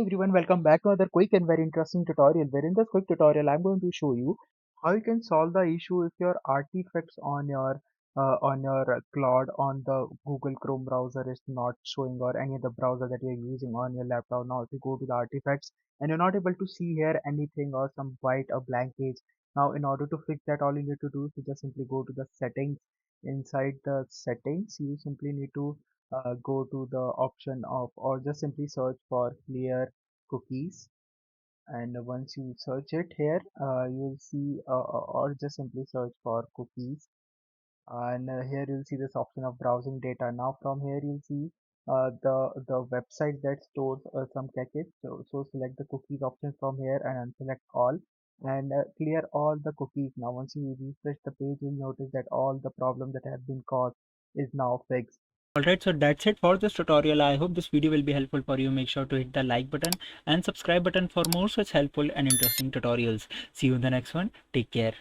everyone, welcome back to another quick and very interesting tutorial where in this quick tutorial I'm going to show you how you can solve the issue if your artifacts on your Claude on the Google Chrome browser is not showing or any other browser that you're using on your laptop. Now if you go to the artifacts and you're not able to see here anything or some white or blank page. Now in order to fix that, all you need to do is to just simply go to the settings. Inside the settings you simply need to go to the option of or just simply search for clear cookies, and once you search it here you'll see or just simply search for cookies, and here you'll see this option of browsing data. Now from here you'll see the website that stores some caches, so select the cookies option from here and unselect all, and clear all the cookies. Now once you refresh the page you'll notice that all the problem that have been caused is now fixed. Alright, so that's it for this tutorial. I hope this video will be helpful for you. Make sure to hit the like button and subscribe button for more such helpful and interesting tutorials. See you in the next one. Take care.